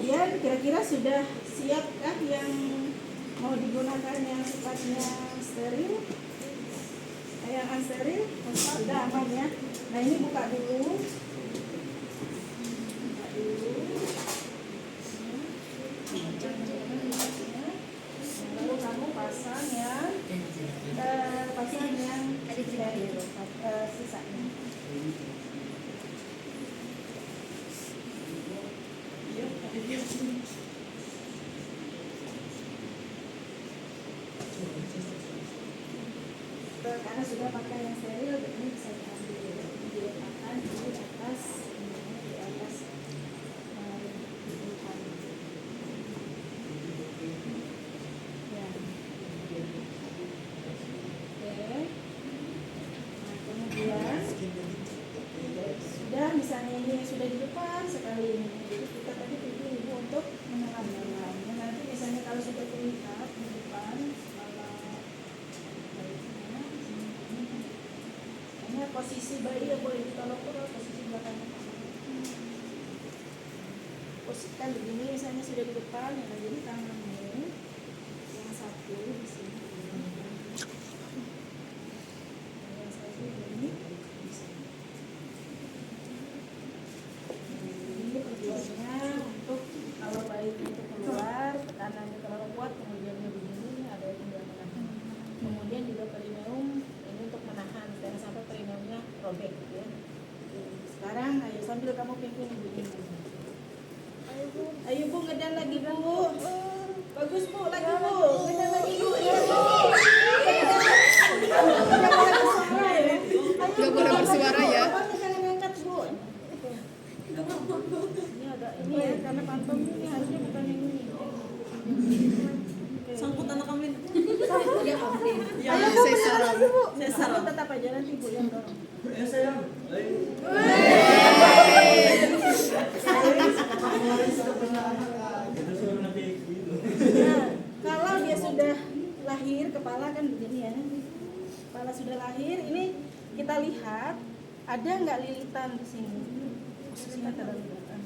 kemudian kira-kira sudah siapkah yang mau digunakan yang sifatnya steril? Yang unsteril? Sudah aman ya. Nah ini buka dulu. Lalu kamu pasang yang steril, sisanya. Karena sudah pakai yang steril, ini bisa diambil, diletakkan di atas rujukan. Ya. Oke. Nah, kemudian sudah misalnya ini sudah di depan sekali ini, jadi kita tadi tuju ibu untuk menekan dalam. Nanti misalnya kalau sudah terlihat di depan, posisi bayi yang boleh ditolong ke posisi belakangnya. Posisikan begini, misalnya sudah di depan, ya, jadi tanganmu yang satu di sini, yang satu ini. Ini tujuannya untuk kalau bayi itu keluar, tekanannya terlalu kuat, kemudiannya begini, ada yang tidak menahan. Kemudian juga perineum ini untuk menahan, jangan sampai perineumnya robek ya. Sekarang ayo sambil kamu pimpin begini. Ayo Bu, ngedan lagi Bu. Bagus Bu, lagi Bu. Ngedan lagi Bu. Ya Bu. Gak boleh bersuara ya. Jangan angkat Bu. Ini ada ini ya, karena pantong ini harusnya bukan yang ini. Sangkut anak kami. Ya ampun. Ayo Bu, Sesar. ngedan lagi Bu. Sesar tetap aja nanti Bu yang dorong. Ya sayang. Nah, kalau dia sudah lahir, kepala kan begini ya. Kepala sudah lahir, ini kita lihat ada nggak lilitan di sini? Posisinya terlalu belakang.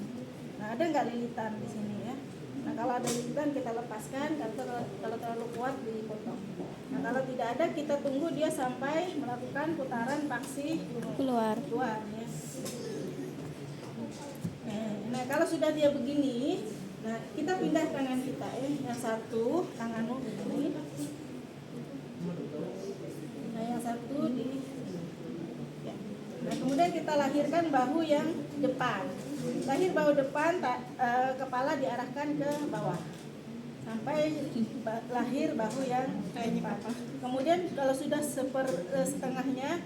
Nah, ada nggak lilitan di sini ya? Nah, kalau ada lilitan kita lepaskan, kalau terlalu kuat dipotong. Nah, kalau tidak ada kita tunggu dia sampai melakukan putaran paksi keluar ya. Nah, kalau sudah dia begini, nah kita pindah tangan kita ya. Yang satu tanganmu begini. Nah, yang satu di ya. Nah, kemudian kita lahirkan bahu yang depan. Lahir bahu depan, kepala diarahkan ke bawah. Sampai lahir bahu yang depan. Kemudian kalau sudah setengahnya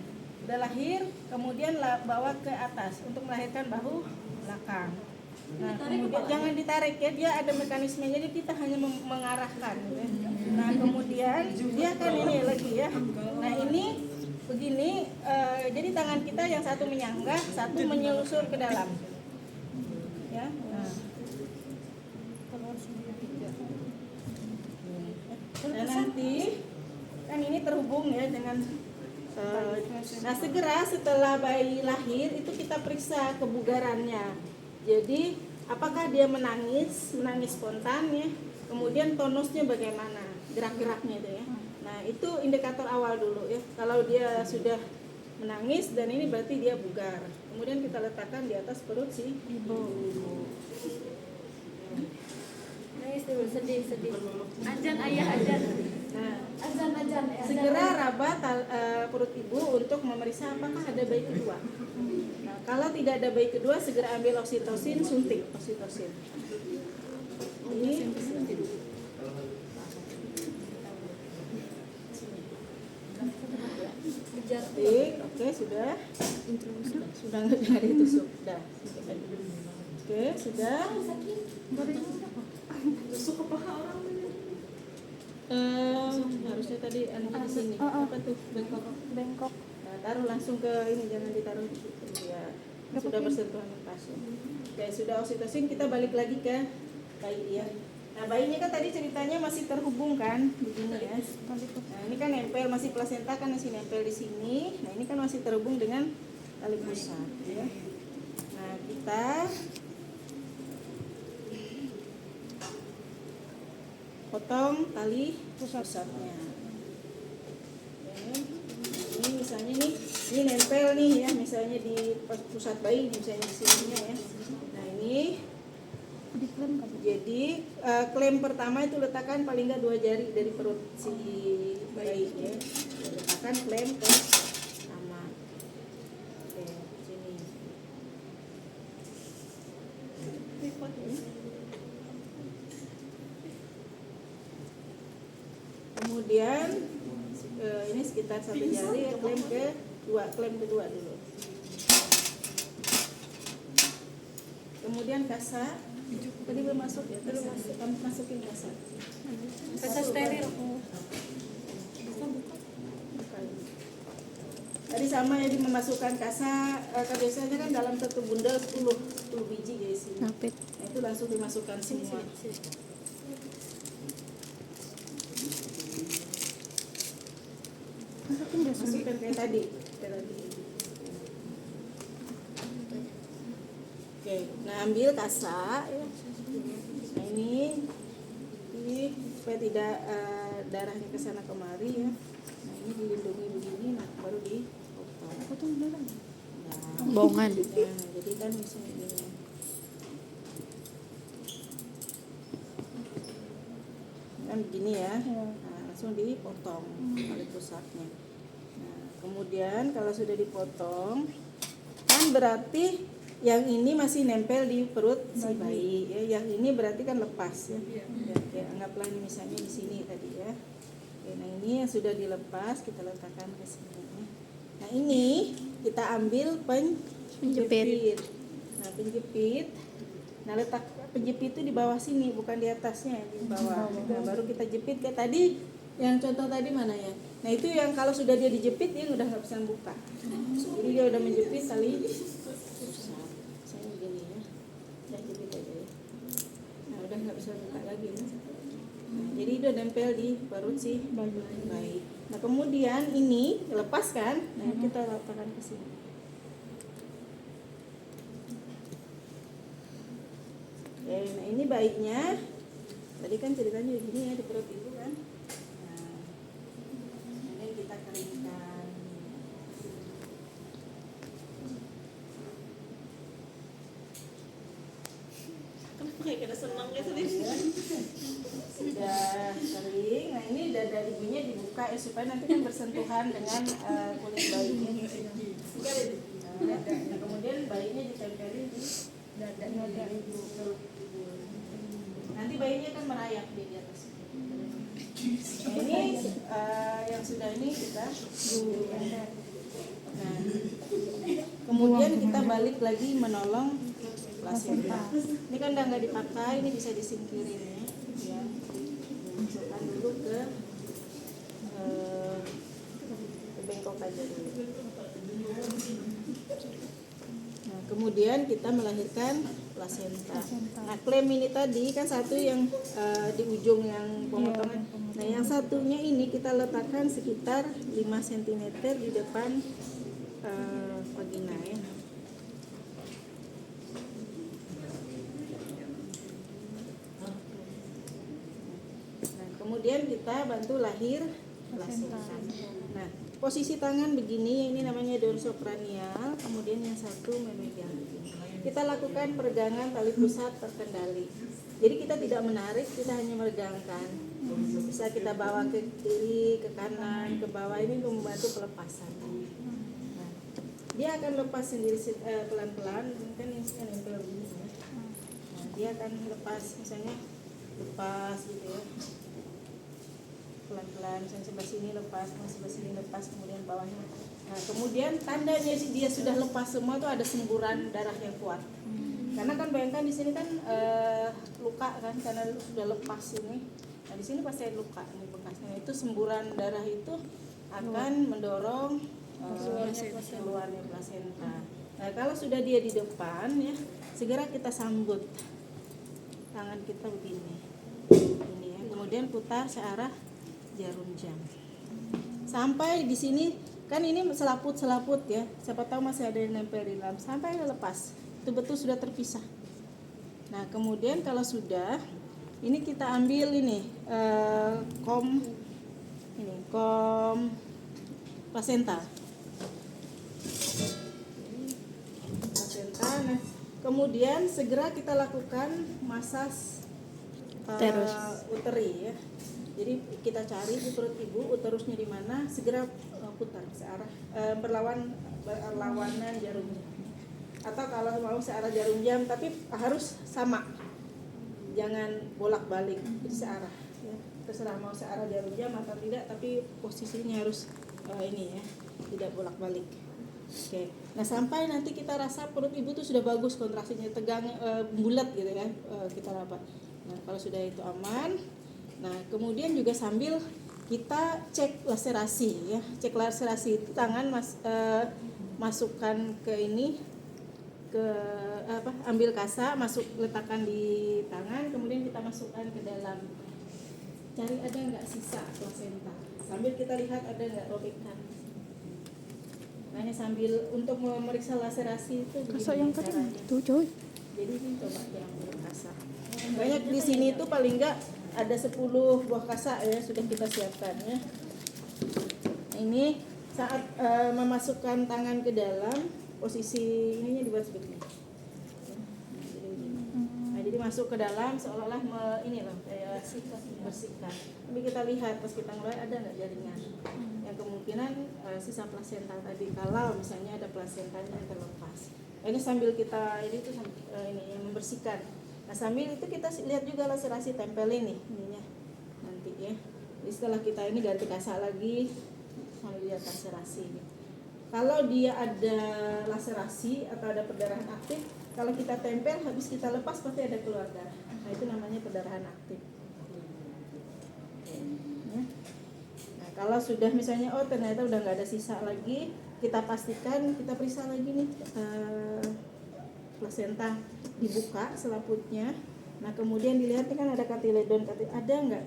udah lahir, kemudian bawa ke atas untuk melahirkan bahu belakang. Nah, kemudian jangan ditarik ya, dia ada mekanismenya, jadi kita hanya mengarahkan ya. Nah, kemudian dia kan ini lagi ya. Nah, ini begini, jadi tangan kita yang satu menyanggah, satu menyelusur ke dalam. Ya. Nah. Dan nanti kan ini terhubung ya dengan nah segera setelah bayi lahir itu kita periksa kebugarannya. Jadi apakah dia menangis spontan ya, kemudian tonusnya bagaimana, gerak-geraknya itu ya. Nah itu indikator awal dulu ya. Kalau dia sudah menangis dan ini berarti dia bugar. Kemudian kita letakkan di atas perut si ibu. Nangis dulu, sedih. Ajan ayah, ajan. Nah, Ajan ya. segera raba perut ibu untuk memeriksa apakah ada bayi kedua. Nah, kalau tidak ada bayi kedua, segera ambil oksitosin, suntik oksitosin. Ini oke sudah nggak ditusuk, sudah. Oke sudah. Tusuk ke paha orang. Harusnya tadi di sini. Apa tuh? Bengkok. Nah, taruh langsung ke ini, jangan ditaruh di situ ya. Sudah bersentuhan dengan pasien. Oke, sudah oksitosin, kita balik lagi ke bayi ya. Nah, bayinya kan tadi ceritanya masih terhubung kan, begini ya. Nah, ini kan nempel, masih plasenta kan masih nempel di sini. Nah, ini kan masih terhubung dengan tali pusat ya. Nah, kita potong tali pusatnya. Oke. Ini misalnya nih, ini nempel nih ya, misalnya di pusat bayi, misalnya di sininya ya. Nah ini, jadi klem pertama itu letakkan paling nggak 2 jari dari perut si bayi ya. Letakkan klem pertama. Oke, sini. Kemudian ini sekitar 1 jari ya, klem kedua dulu. Kemudian kasa, tadi belum masuk ya, belum masuk. Kamu masukin kasa. Kasa steril. Tadi sama ya, memasukkan kasa, biasanya kan dalam satu bundel 10 biji guys. Nah, itu langsung dimasukkan semua. Masukkan kayak tadi. Oke, nah ambil kasa ya. Nah ini supaya tidak darahnya ke sana kemari ya. Nah ini dilindungi begini, nah baru dipotong. Nah, Bohongan. ya, jadi kan bisa begini. Kan begini ya. Nah, langsung dipotong tali pusatnya. Nah, kemudian kalau sudah dipotong, kan berarti yang ini masih nempel di perut si bayi ya. Yang ini berarti kan lepas ya. Ya, anggaplah ini misalnya di sini tadi ya. Oke, nah ini yang sudah dilepas kita letakkan ke sini. Nah ini kita ambil penjepit. Nah penjepit, nah letak penjepit itu di bawah sini, bukan di atasnya, di bawah. Nah, baru kita jepit kayak tadi. Yang contoh tadi mana ya? Nah itu yang kalau sudah dia dijepit dia udah nggak bisa buka. Jadi dia udah menjepit tali. Saya begini ya, saya jepit aja ya. Nah udah nggak bisa buka lagi ya. Nah, jadi udah nempel di perut si bayi. Nah kemudian ini lepaskan, nah kita letakkan ke sini. Oke, nah ini bayinya. Tadi kan ceritanya begini ya, di perut ibu kan. Nah, ini kita keringkan. Kenapa kayak kena senang gitu nih? Sudah kering, nah ini dada ibunya dibuka ya supaya nanti kan bersentuhan dengan kulit bayinya. Nah, kemudian bayinya ditempelin di dada ibu. Nanti bayinya kan merayap di atas. Nah, ini yang sudah ini kita gunakan. Nah, kemudian kita balik lagi menolong plasenta. Ini kan udah nggak dipakai, ini bisa disingkirin ya. Masukkan dulu ke bengkok aja dulu. Nah, kemudian kita melahirkan plasenta. Nah, klem ini tadi kan satu yang di ujung yang pemotongan. Nah, yang satunya ini kita letakkan sekitar 5 cm di depan vagina ya. Nah, kemudian kita bantu lahir plasenta. Nah, posisi tangan begini, ini namanya dorsokranial, kemudian yang satu memegang. Kita lakukan peregangan tali pusat terkendali. Jadi kita tidak menarik, kita hanya meregangkan. Bisa kita bawa ke kiri, ke kanan, ke bawah, ini untuk membantu pelepasan. Nah, dia akan lepas sendiri pelan-pelan, kan ini kan nempel begini ya. Nah, dia akan lepas, misalnya lepas gitu ya. Pelan-pelan, misalnya sebelah sini lepas, sebelah sini lepas, kemudian bawahnya. Nah, kemudian tandanya dia sudah lepas semua tuh ada semburan darah yang kuat. Karena kan bayangkan di sini kan luka kan, karena sudah lepas ini. Nah di sini pasti ada luka ini bekasnya. Itu semburan darah itu akan mendorong keluarnya plasenta. Nah kalau sudah dia di depan ya, segera kita sambut tangan kita begini. Ini ya. Kemudian putar searah jarum jam. Sampai di sini kan ini selaput ya. Siapa tahu masih ada yang nempel di dalam. Sampai lepas. Betul-betul sudah terpisah. Nah kemudian kalau sudah Ini kita ambil ini kom plasenta. Nah, kemudian segera kita lakukan masas Uterus. uteri ya. Jadi kita cari di perut ibu uterusnya di mana, segera putar searah berlawanan jarum jam. Atau kalau mau searah jarum jam, tapi harus sama, jangan bolak-balik, jadi searah. Ya. Terserah mau searah jarum jam atau tidak, tapi posisinya harus ini ya, tidak bolak-balik. Oke. Nah sampai nanti kita rasa perut ibu tuh sudah bagus kontraksinya, tegang, bulat gitu kan, kita rapat. Nah kalau sudah itu aman, nah kemudian juga sambil kita cek laserasi ya, cek laserasi itu tangan masukkan ke ini, ke ambil kasa, letakkan di tangan, kemudian kita masukkan ke dalam, cari ada nggak sisa plasenta, sambil kita lihat ada nggak robekan. Nah ini sambil untuk memeriksa laserasi itu Kasar yang tadi tuh coy. jadi ini coba diambil kasa. Banyak di sini tuh paling nggak ada 10 buah kasa ya, sudah kita siapkan ya. Ini saat memasukkan tangan ke dalam, posisi ininya dibuat seperti ini. Nah, jadi masuk ke dalam seolah-olah ini loh kayak bersihkan. Tapi kita lihat pas kita mulai ada nggak jaringan. Yang kemungkinan sisa plasenta tadi, kalau misalnya ada plasentanya yang terlepas. Ini sambil kita ini tuh ini yang membersihkan. Nah sambil itu kita lihat juga laserasi tempelin nih ininya nanti ya. Jadi setelah kita ini ganti kasa lagi, sambil lihat laserasi. Kalau dia ada laserasi atau ada perdarahan aktif, kalau kita tempel habis kita lepas pasti ada keluar darah. Nah itu namanya perdarahan aktif. Ya. Nah kalau sudah misalnya ternyata udah nggak ada sisa lagi, kita pastikan, kita periksa lagi nih plasenta, dibuka selaputnya. Nah kemudian dilihat kan ada katiledon, ada nggak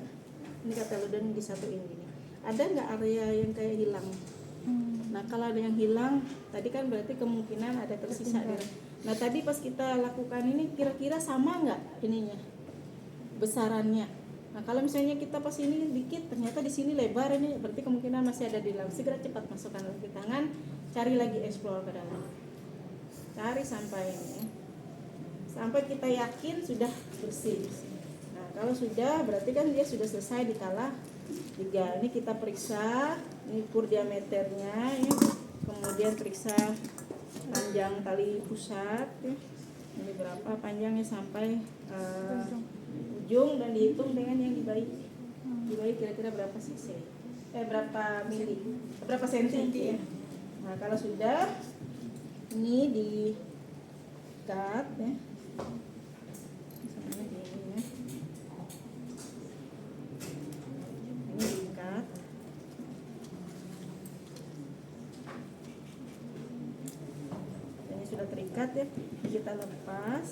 ini katiledon disatuin gini, ada nggak area yang kayak hilang. Nah kalau ada yang hilang tadi kan berarti kemungkinan ada tersisa di. Nah tadi pas kita lakukan ini kira-kira sama nggak ininya besarannya. Nah kalau misalnya kita pas ini dikit ternyata di sini lebar, ini berarti kemungkinan masih ada di dalam. Segera cepat masukkan lagi tangan, cari lagi explore ke dalam, cari sampai ini, sampai kita yakin sudah bersih. Nah kalau sudah berarti kan dia sudah selesai di kala 3. Ini kita periksa, ini ukur diameternya ya. Kemudian periksa panjang tali pusat ya. Ini berapa panjangnya sampai ujung, dan dihitung dengan yang di bayi. Di bayi kira-kira berapa cc? Berapa mili? Berapa senti ya? Nah kalau sudah ini di cut ya. Misalnya ini ya. Ini di cut. Ini sudah terikat ya. Kita lepas.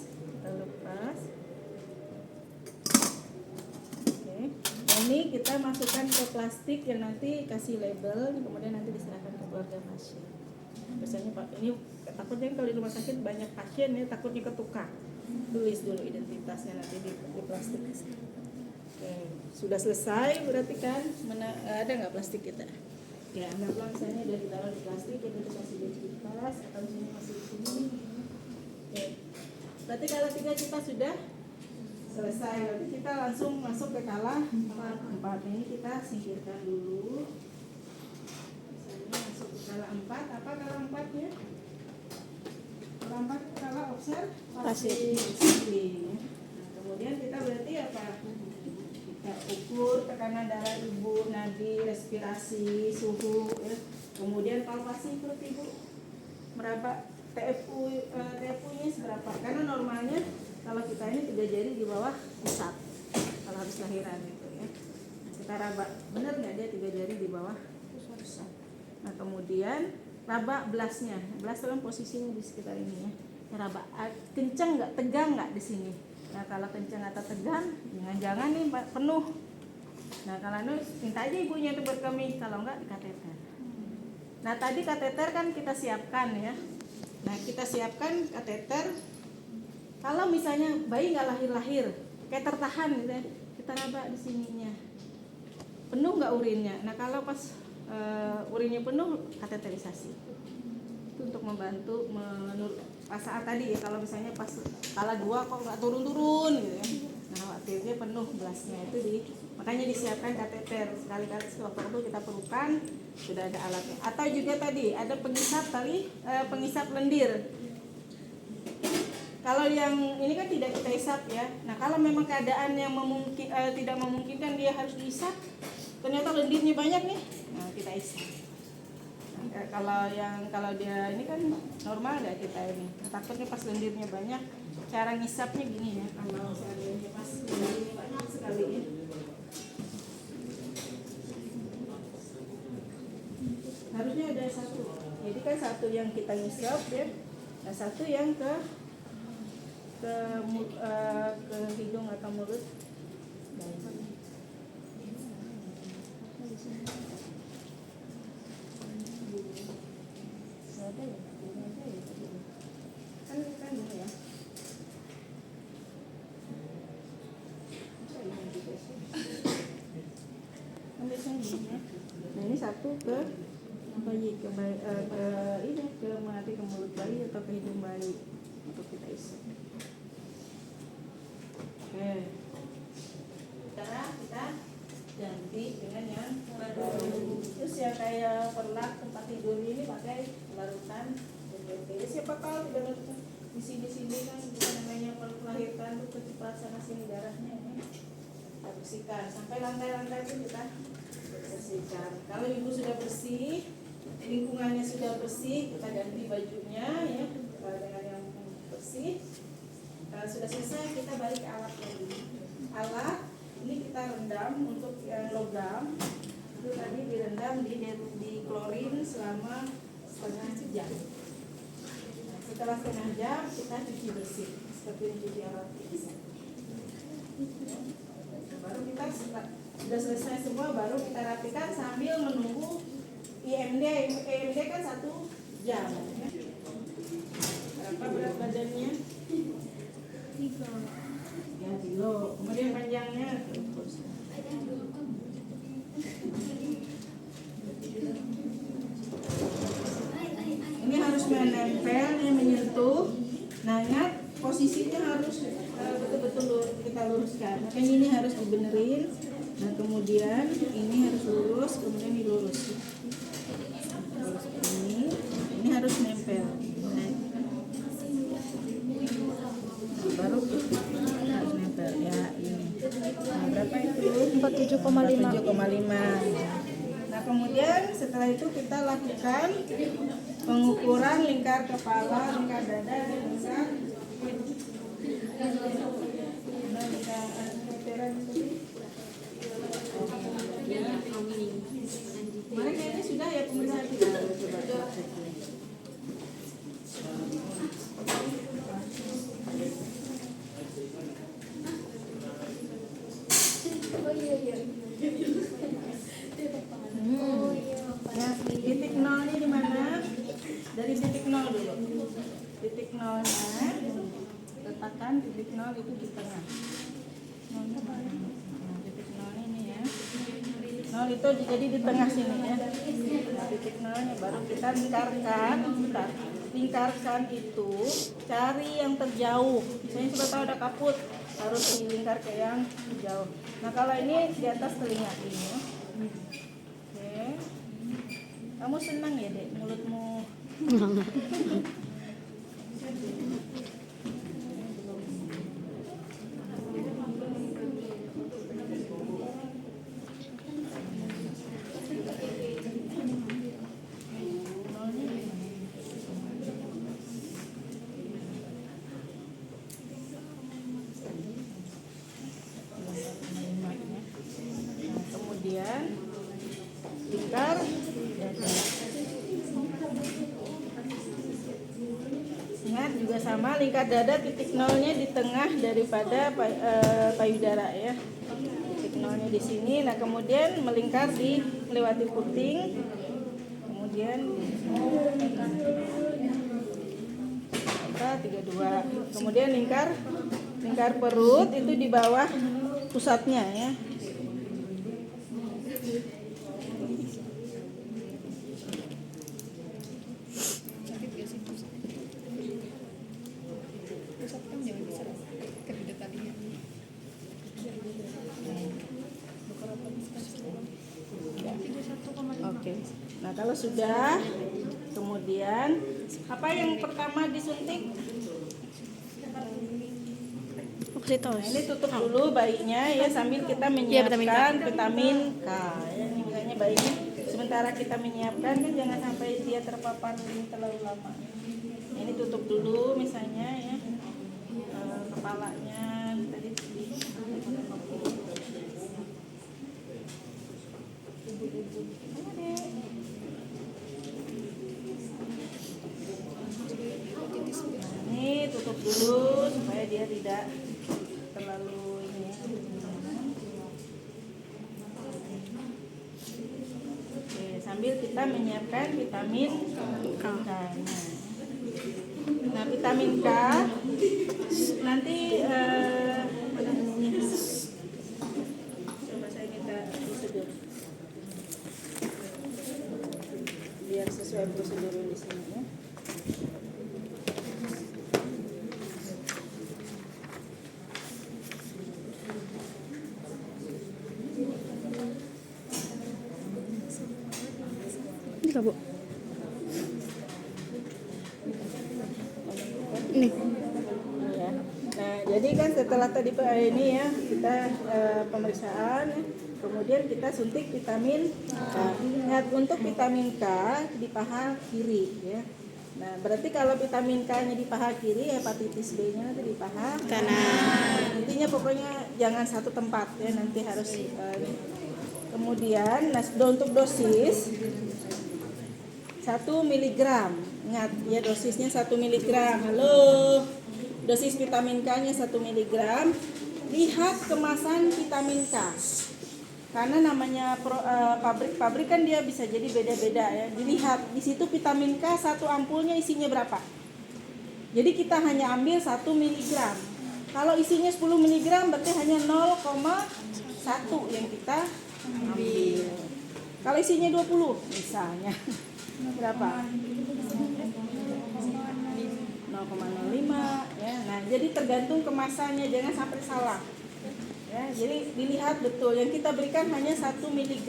Ini kita masukkan ke plastik yang nanti kasih label, kemudian nanti diserahkan ke keluarga pasien. Biasanya Pak, ini takutnya kalau di rumah sakit banyak pasien ya, takutnya ketukar. Tulis dulu identitasnya nanti di plastik. Oke, sudah selesai berarti kan, ada nggak plastik kita? Ya, anggaplah misalnya udah ditaruh di plastik, kita kasih identitas, atau misalnya masih di sini. Oke, berarti kalau 3 kita sudah selesai, nanti kita langsung masuk ke kala 4. Ini kita singkirkan dulu. Misalnya masuk ke kala 4, apa kala 4-nya? Kala 4 kala observasi. Nah, kemudian kita berarti apa? Kita ukur tekanan darah ibu, nadi, respirasi, suhu ya. Kemudian palpasi perut ibu, meraba TFU-nya seberapa? Karena normalnya kalau kita ini 3 jari di bawah pusat kalau habis lahiran gitu ya. Kita raba, benar nggak dia 3 jari di bawah pusat. Nah kemudian raba belasnya, belas itu kan posisinya di sekitar ini ya. Raba kencang nggak, tegang nggak di sini. Nah kalau kencang atau tegang, jangan-jangan nih penuh. Nah kalau ini minta aja ibunya itu buat kami, kalau nggak di kateter. Nah tadi kateter kan kita siapkan ya. Nah kita siapkan kateter. Kalau misalnya bayi nggak lahir-lahir, kayak tertahan gitu ya. Kita raba di sininya. Penuh nggak urinnya? Nah kalau pas urinnya penuh, kateterisasi. Itu untuk membantu pas saat tadi ya, kalau misalnya pas kala 2 kok nggak turun-turun gitu ya. Nah khawatirnya penuh belasnya itu makanya disiapkan kateter. Sekali-kali sewaktu kita perlukan sudah ada alatnya. Atau juga tadi ada pengisap lendir. Kalau yang ini kan tidak kita isap ya. Nah kalau memang keadaan yang tidak memungkinkan dia harus diisap, ternyata lendirnya banyak nih, nah kita isap. Nah, kalau dia ini kan normal nggak kita ini. Nah, takutnya pas lendirnya banyak, cara ngisapnya gini ya. Kalau seandainya pas lendirnya banyak sekali ya. Harusnya ada satu. Jadi kan satu yang kita ngisap ya, nah satu yang ke hidung atau mulut. Kan ini ya. Ambil sini ya. Nah ini satu ke bayi, ke mati ke mulut bayi atau ke hidung bayi untuk kita isi. Oke. Sekarang kita ganti dengan yang baru. Terus yang kayak perlak tempat tidur ini pakai larutan. Jadi siapa tahu tidak di sini kan bukan namanya melahirkan tuh kecepatan sana sini darahnya ini. Kita bersihkan sampai lantai-lantai itu kita bersihkan. Kalau ibu sudah bersih, lingkungannya sudah bersih, kita ganti bajunya ya dengan yang bersih. Sudah selesai, kita balik ke alat lagi. Alat ini kita rendam untuk yang logam. Itu tadi direndam di klorin selama setengah jam. Nah, setelah setengah jam kita cuci bersih seperti mencuci alat biasa. Baru kita sudah selesai semua, baru kita rapikan sambil menunggu IMD. IMD kan 1 jam. Berapa berat badannya? 3 kilo. Kemudian panjangnya ini harus menempel, menyentuh. Nah ingat posisinya harus betul-betul kita luruskan. Makanya ini harus dibenerin. Nah kemudian ini harus lurus, kemudian dilurus. Lurus ini harus nempel. Baru harus nempel ya ini. Nah, berapa itu? 47,5. 47,5. Nah kemudian setelah itu kita lakukan pengukuran lingkar kepala, lingkar dada, dan lingkar kemarin kayaknya sudah ya pemeriksaan kita. Ya, titik nolnya di mana? Dari titik nol dulu. Titik nolnya letakkan titik nol itu di tengah. Nolnya mana? Nah, titik nolnya ini ya. Nol itu jadi di tengah sini ya. Nah, titik nolnya baru kita lingkarkan itu, cari yang terjauh. Misalnya sudah tahu ada kaput, harus dilingkar ke yang jauh. Nah kalau ini di atas telinga ini ya. Oke. Kamu senang ya dek mulutmu? Kemudian lingkar dada. Ingat juga sama lingkar dada titik nolnya di tengah daripada payudara ya. Titik nolnya di sini. Nah kemudian melingkar melewati puting. Kemudian 32. Kemudian lingkar Lingkar perut itu di bawah pusatnya ya. Oke. Nah, kalau sudah, kemudian apa yang pertama disuntik? Nah, ini tutup dulu bayinya ya sambil kita menyiapkan vitamin K. Ya, ini kayaknya bayinya sementara kita menyiapkan kan jangan sampai dia terpapar terlalu lama. Ini tutup dulu misalnya ya kepalanya tadi. Ini tutup dulu supaya dia tidak terlalu ini ya. Oke, sambil kita menyiapkan vitamin K. Nah, vitamin K nanti mana ini? Coba saya minta prosedur biar sesuai prosedur di sini ya. Ini kak Bu. Ini. Ya. Nah, jadi kan setelah tadi ini ya kita pemeriksaan, kemudian kita suntik vitamin K. Ingat untuk vitamin K di paha kiri ya. Nah, berarti kalau vitamin K-nya di paha kiri, hepatitis B-nya nanti di paha kanan. Intinya pokoknya jangan satu tempat ya, nanti harus kemudian nah untuk dosis 1 mg. Ingat ya dosisnya 1 mg. Halo. Dosis vitamin K-nya 1 mg. Lihat kemasan vitamin K. Karena namanya pabrik kan dia bisa jadi beda-beda ya. Dilihat di situ vitamin K satu ampulnya isinya berapa. Jadi kita hanya ambil 1 mg. Kalau isinya 10 mg berarti hanya 0,1 yang kita ambil. Kalau isinya 20 misalnya berapa? 0,05 ya. Nah, jadi tergantung kemasannya, jangan sampai salah. Ya, jadi dilihat betul yang kita berikan hanya 1 mg.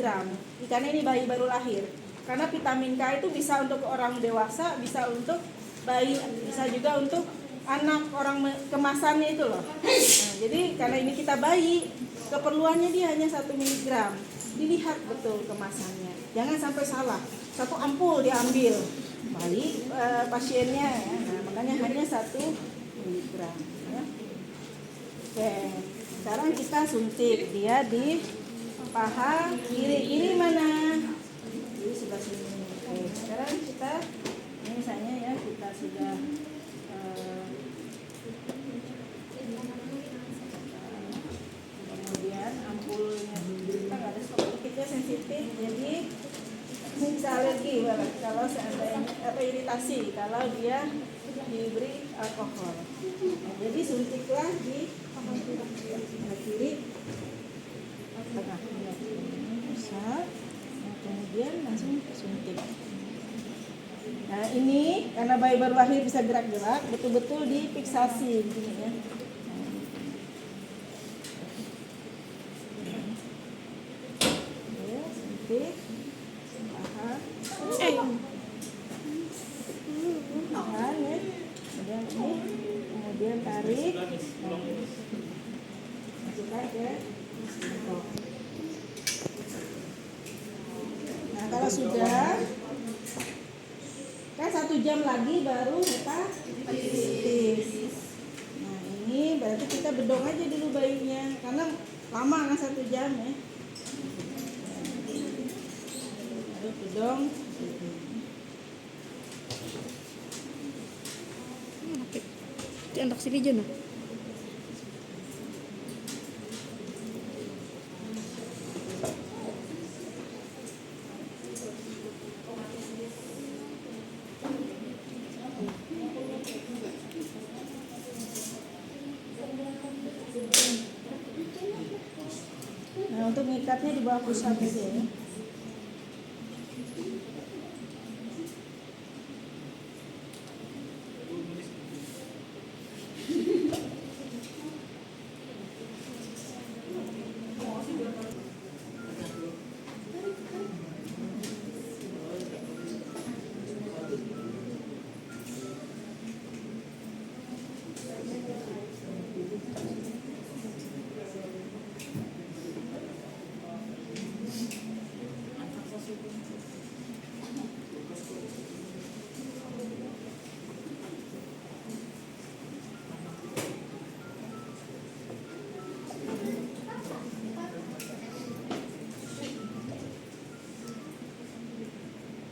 Karena ini bayi baru lahir. Karena vitamin K itu bisa untuk orang dewasa, bisa untuk bayi, bisa juga untuk anak orang kemasannya itu loh. Nah, jadi karena ini kita bayi, keperluannya dia hanya 1 mg. Dilihat betul kemasannya. Jangan sampai salah. 1 ampul diambil. Bayi pasiennya ya. Nah, makanya hanya 1 mg ya. Oke. Sekarang kita suntik dia di paha kiri. Kiri mana? Di sebelah sini. Oke. Sekarang kita ini misalnya ya kita sudah kemudian ampulnya kita nggak ada stok kita sensitif jadi bisa alergi banget kalau seandainya iritasi kalau dia diberi alkohol. Nah, jadi suntiklah di kiri tengah bisa, nah, kemudian langsung suntik. Nah ini karena bayi baru lahir bisa gerak-gerak, betul-betul difiksasi begini ya. Oke, suntik, tahan, tahan ya. Kemudian ini, kemudian tarik. Nah kalau sudah kan 1 jam lagi baru hepatitis. Nah ini berarti kita bedong aja dulu bayinya karena lama kan 1 jam ya. Baru bedong. Di anak sini Jono. untuk ngikatnya di bawah pusat aja ya.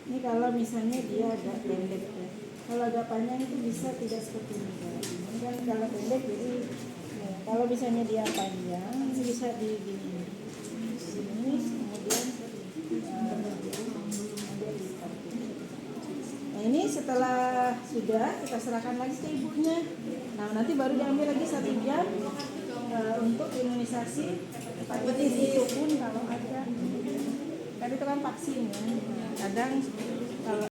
Ini kalau misalnya dia agak pendek ya. Kalau agak panjang itu bisa tidak seperti ini. Ini kan kalau pendek jadi kalau misalnya dia panjang ini bisa di gini. Sini kemudian nah ini setelah sudah kita serahkan lagi ke ibunya. Nah nanti baru diambil lagi 1 jam untuk imunisasi hepatitis itu pun kalau ada. Kan itu kan vaksin ya. Kadang kalau